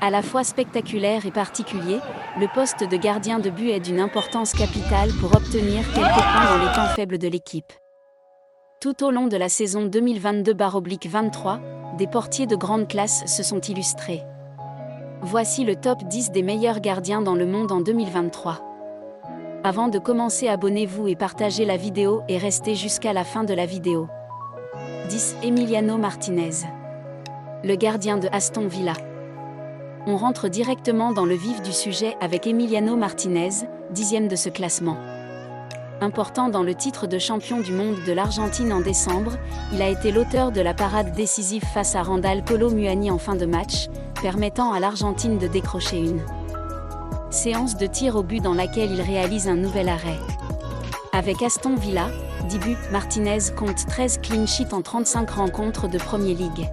À la fois spectaculaire et particulier, le poste de gardien de but est d'une importance capitale pour obtenir quelques points dans les temps faibles de l'équipe. Tout au long de la saison 2022/23, des portiers de grande classe se sont illustrés. Voici le top 10 des meilleurs gardiens dans le monde en 2023. Avant de commencer, abonnez-vous et partagez la vidéo et restez jusqu'à la fin de la vidéo. 10. Emiliano Martinez. Le gardien de Aston Villa. On rentre directement dans le vif du sujet avec Emiliano Martinez, 10e de ce classement. Important dans le titre de champion du monde de l'Argentine en décembre, il a été l'auteur de la parade décisive face à Randal Kolo Muani en fin de match, permettant à l'Argentine de décrocher une séance de tir au but dans laquelle il réalise un nouvel arrêt. Avec Aston Villa, 10 buts, Martinez compte 13 clean sheets en 35 rencontres de Premier League.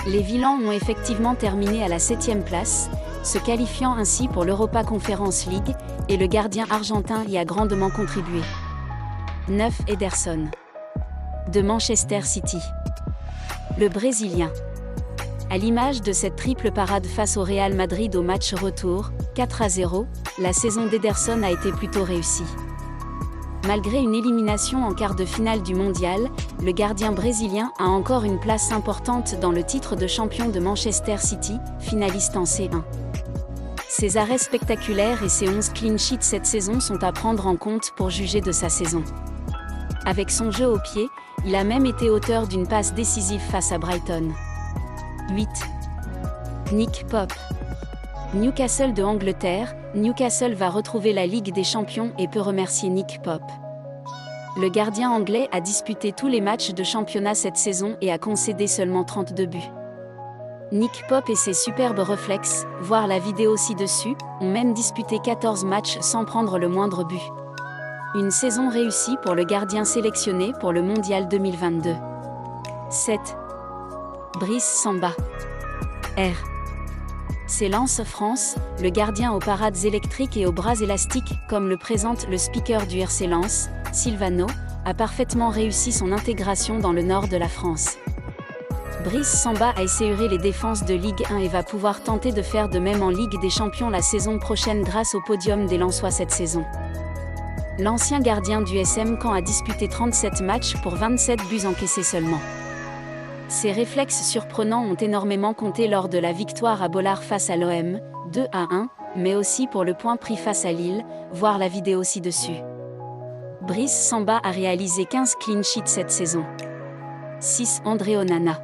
Les Villans ont effectivement terminé à la 7e place, se qualifiant ainsi pour l'Europa Conference League, et le gardien argentin y a grandement contribué. 9. Ederson. De Manchester City. Le Brésilien. À l'image de cette triple parade face au Real Madrid au match retour, 4-0, la saison d'Ederson a été plutôt réussie. Malgré une élimination en quart de finale du mondial, le gardien brésilien a encore une place importante dans le titre de champion de Manchester City, finaliste en C1. Ses arrêts spectaculaires et ses 11 clean sheets cette saison sont à prendre en compte pour juger de sa saison. Avec son jeu au pied, il a même été auteur d'une passe décisive face à Brighton. 8. Nick Pope. Newcastle de Angleterre, Newcastle va retrouver la Ligue des Champions et peut remercier Nick Pope. Le gardien anglais a disputé tous les matchs de championnat cette saison et a concédé seulement 32 buts. Nick Pope et ses superbes réflexes, voir la vidéo ci-dessus, ont même disputé 14 matchs sans prendre le moindre but. Une saison réussie pour le gardien sélectionné pour le Mondial 2022. 7. Brice Samba. R. C'est Lens France, le gardien aux parades électriques et aux bras élastiques, comme le présente le speaker du RC Lens, Silvano, a parfaitement réussi son intégration dans le nord de la France. Brice Samba a essuiré les défenses de Ligue 1 et va pouvoir tenter de faire de même en Ligue des Champions la saison prochaine grâce au podium des Lensois cette saison. L'ancien gardien du SM Caen a disputé 37 matchs pour 27 buts encaissés seulement. Ses réflexes surprenants ont énormément compté lors de la victoire à Bollard face à l'OM, 2-1, mais aussi pour le point pris face à Lille, voir la vidéo ci-dessus. Brice Samba a réalisé 15 clean sheets cette saison. 6. André Onana.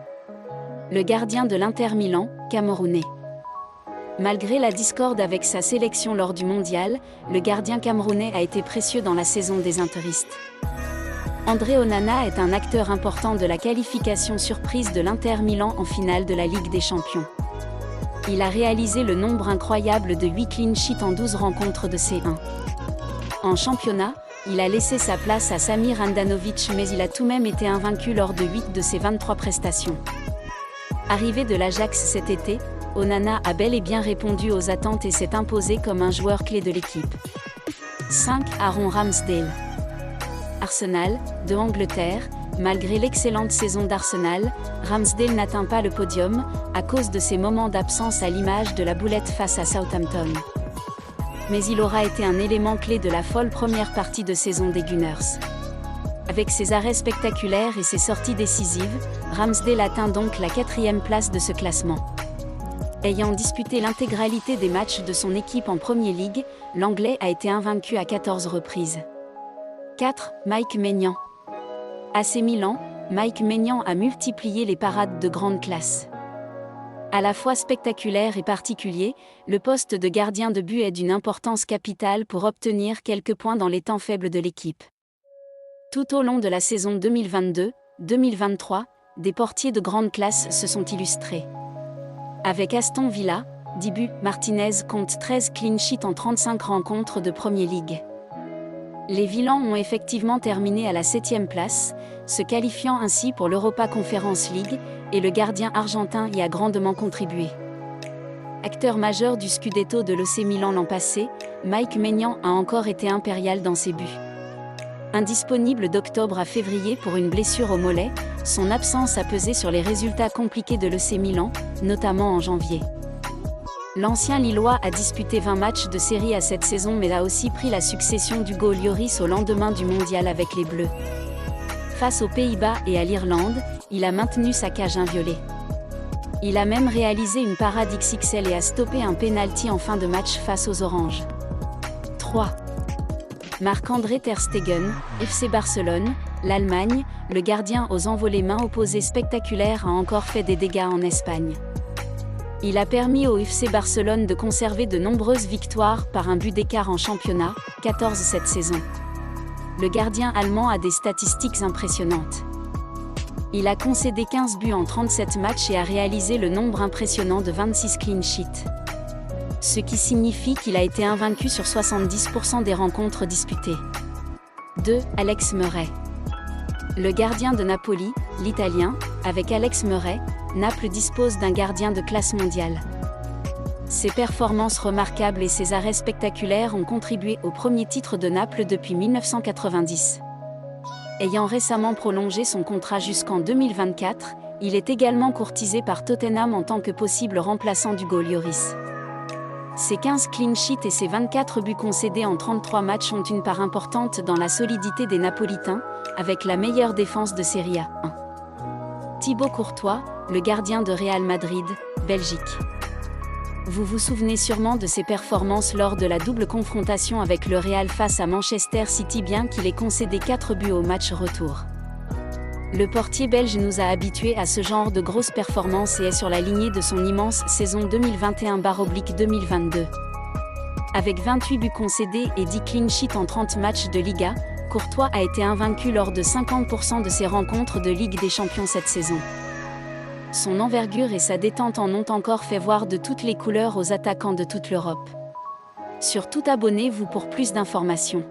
Le gardien de l'Inter Milan, camerounais. Malgré la discorde avec sa sélection lors du mondial, le gardien camerounais a été précieux dans la saison des interistes. André Onana est un acteur important de la qualification surprise de l'Inter Milan en finale de la Ligue des Champions. Il a réalisé le nombre incroyable de 8 clean sheets en 12 rencontres de C1. En championnat, il a laissé sa place à Samir Handanovic mais il a tout de même été invaincu lors de 8 de ses 23 prestations. Arrivé de l'Ajax cet été, Onana a bel et bien répondu aux attentes et s'est imposé comme un joueur clé de l'équipe. 5. Aaron Ramsdale. Arsenal, de Angleterre, malgré l'excellente saison d'Arsenal, Ramsdale n'atteint pas le podium, à cause de ses moments d'absence à l'image de la boulette face à Southampton. Mais il aura été un élément clé de la folle première partie de saison des Gunners. Avec ses arrêts spectaculaires et ses sorties décisives, Ramsdale atteint donc la 4e place de ce classement. Ayant disputé l'intégralité des matchs de son équipe en Premier League, l'Anglais a été invaincu à 14 reprises. 4. Mike Maignan. AC Milan, Mike Maignan a multiplié les parades de grande classe. À la fois spectaculaire et particulier, le poste de gardien de but est d'une importance capitale pour obtenir quelques points dans les temps faibles de l'équipe. Tout au long de la saison 2022/23, des portiers de grande classe se sont illustrés. Avec Aston Villa, 10 buts, Martinez compte 13 clean sheets en 35 rencontres de Premier League. Les Villans ont effectivement terminé à la 7e place, se qualifiant ainsi pour l'Europa Conference League, et le gardien argentin y a grandement contribué. Acteur majeur du Scudetto de l'AC Milan l'an passé, Mike Maignan a encore été impérial dans ses buts. Indisponible d'octobre à février pour une blessure au mollet, son absence a pesé sur les résultats compliqués de l'AC Milan, notamment en janvier. L'ancien Lillois a disputé 20 matchs de série à cette saison mais a aussi pris la succession d'Hugo Lloris au lendemain du mondial avec les Bleus. Face aux Pays-Bas et à l'Irlande, il a maintenu sa cage inviolée. Il a même réalisé une parade XXL et a stoppé un pénalty en fin de match face aux Oranges. 3. Marc-André Ter Stegen, FC Barcelone, l'Allemagne, le gardien aux envolées mains opposées spectaculaires a encore fait des dégâts en Espagne. Il a permis au FC Barcelone de conserver de nombreuses victoires par un but d'écart en championnat, 14 cette saison. Le gardien allemand a des statistiques impressionnantes. Il a concédé 15 buts en 37 matchs et a réalisé le nombre impressionnant de 26 clean sheets. Ce qui signifie qu'il a été invaincu sur 70% des rencontres disputées. 2. Alex Murray. Le gardien de Napoli, l'Italien, avec Alex Murray, Naples dispose d'un gardien de classe mondiale. Ses performances remarquables et ses arrêts spectaculaires ont contribué au premier titre de Naples depuis 1990. Ayant récemment prolongé son contrat jusqu'en 2024, il est également courtisé par Tottenham en tant que possible remplaçant d'Hugo Lloris. Ses 15 clean sheets et ses 24 buts concédés en 33 matchs ont une part importante dans la solidité des Napolitains, avec la meilleure défense de Serie A. 1. Thibaut Courtois, le gardien de Real Madrid, Belgique. Vous vous souvenez sûrement de ses performances lors de la double confrontation avec le Real face à Manchester City bien qu'il ait concédé 4 buts au match retour. Le portier belge nous a habitués à ce genre de grosses performances et est sur la lignée de son immense saison 2021/2022. Avec 28 buts concédés et 10 clean sheets en 30 matchs de Liga, Courtois a été invaincu lors de 50% de ses rencontres de Ligue des Champions cette saison. Son envergure et sa détente en ont encore fait voir de toutes les couleurs aux attaquants de toute l'Europe. Sur tout, abonnez-vous pour plus d'informations.